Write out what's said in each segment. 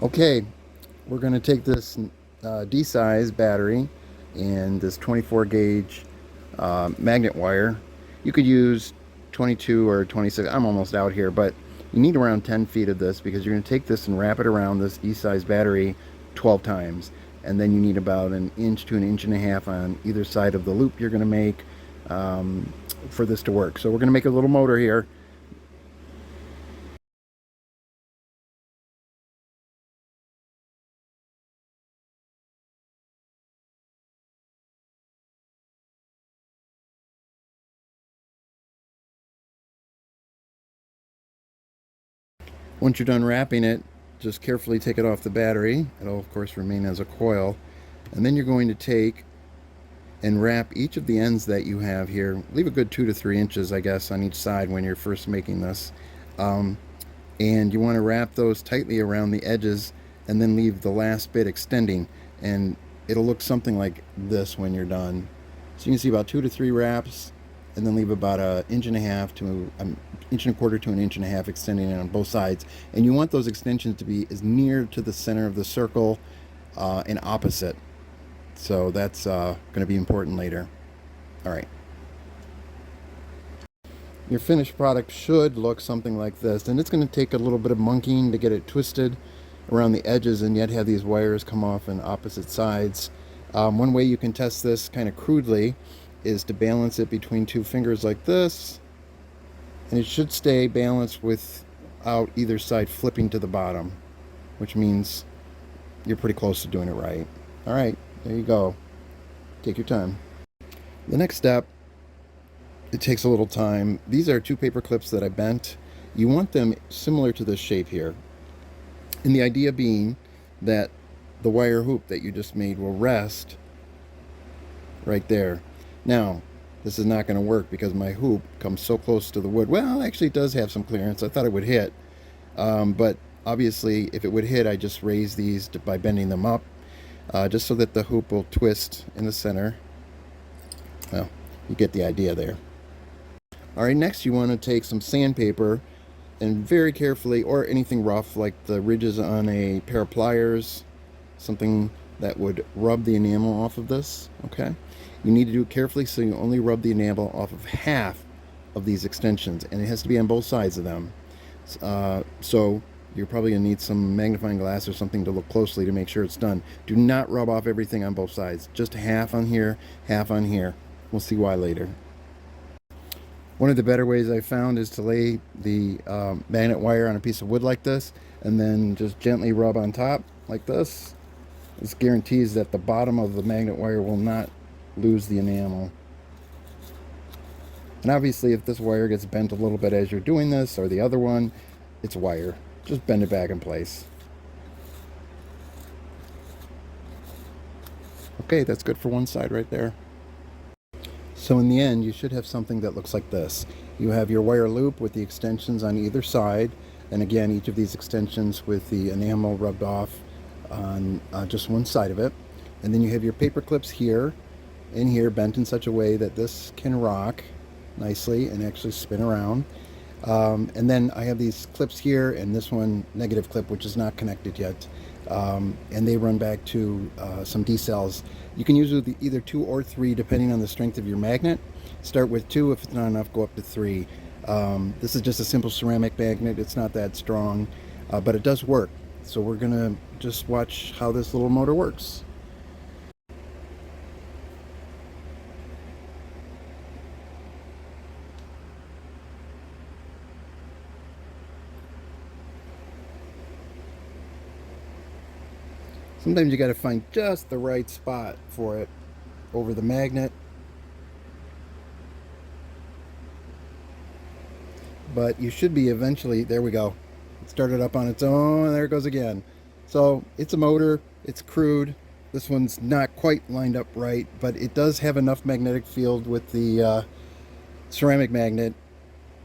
Okay, we're going to take this D-size battery and this 24 gauge magnet wire. You could use 22 or 26. I'm almost out here, but you need around 10 feet of this because you're going to take this and wrap it around this D-size battery 12 times. And then you need about an inch to an inch and a half on either side of the loop you're going to make um, for this to work. So we're going to make a little motor here. Once you're done wrapping it, just carefully take it off the battery. It'll of course remain as a coil. And then you're going to take and wrap each of the ends that you have here. Leave a good 2 to 3 inches, I guess, on each side when you're first making this. Um, and you want to wrap those tightly around the edges and then leave the last bit extending. And it'll look something like this when you're done. So you can see about 2 to 3 wraps and then leave about an inch and a half to an inch and a quarter to an inch and a half extending it on both sides. And you want those extensions to be as near to the center of the circle and opposite. So that's going to be important later. All right. Your finished product should look something like this, and it's going to take a little bit of monkeying to get it twisted around the edges and yet have these wires come off on opposite sides. One way you can test this kind of crudely is to balance it between two fingers like this, and it should stay balanced without either side flipping to the bottom, which means you're pretty close to doing it right. All right, there you go. Take your time. The next step, it takes a little time. These are two paper clips that I bent. You want them similar to this shape here. And the idea being that the wire hoop that you just made will rest right there. Now, this is not going to work because my hoop comes so close to the wood. Well, actually it does have some clearance. I thought it would hit. But obviously if it would hit, I just raise these by bending them up just so that the hoop will twist in the center. Well, you get the idea there. All right, next you want to take some sandpaper and very carefully, or anything rough like the ridges on a pair of pliers, something that would rub the enamel off of this, okay? You need to do it carefully so you only rub the enamel off of half of these extensions, and it has to be on both sides of them. So you're probably going to need some magnifying glass or something to look closely to make sure it's done. Do not rub off everything on both sides. Just half on here, half on here. We'll see why later. One of the better ways I found is to lay the magnet wire on a piece of wood like this and then just gently rub on top like this. This guarantees that the bottom of the magnet wire will not lose the enamel. And obviously if this wire gets bent a little bit as you're doing this, or the other one, it's wire. Just bend it back in place. Okay, that's good for one side right there. So in the end, you should have something that looks like this. You have your wire loop with the extensions on either side, and again, each of these extensions with the enamel rubbed off on just one side of it. And then you have your paper clips here and here, bent in such a way that this can rock nicely and actually spin around. And then I have these clips here and this one negative clip, which is not connected yet. And they run back to some D-cells. You can use either 2 or 3 depending on the strength of your magnet. Start with 2. If it's not enough, go up to 3. This is just a simple ceramic magnet. It's not that strong, but it does work. So we're gonna just watch how this little motor works. Sometimes you got to find just the right spot for it over the magnet, but you should be eventually. There we go. It started up on its own, and there it goes again. So it's a motor. It's crude. This one's not quite lined up right, but it does have enough magnetic field with the ceramic magnet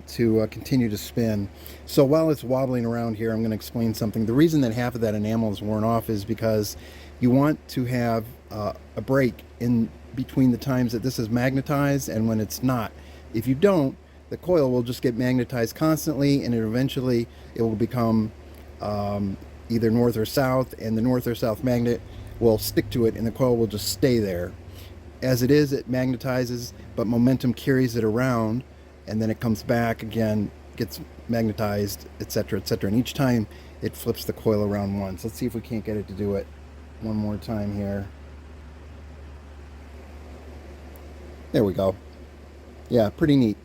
to continue to spin. So while it's wobbling around here, I'm going to explain something. The reason that half of that enamel is worn off is because you want to have a break in between the times that this is magnetized and when it's not. If you don't, the coil will just get magnetized constantly, and it will become either north or south, and the north or south magnet will stick to it and the coil will just stay there. As it is, it magnetizes, but momentum carries it around, and then it comes back again, gets magnetized, etc., etc. And each time it flips the coil around once. Let's see if we can't get it to do it one more time here. There we go. Yeah, pretty neat.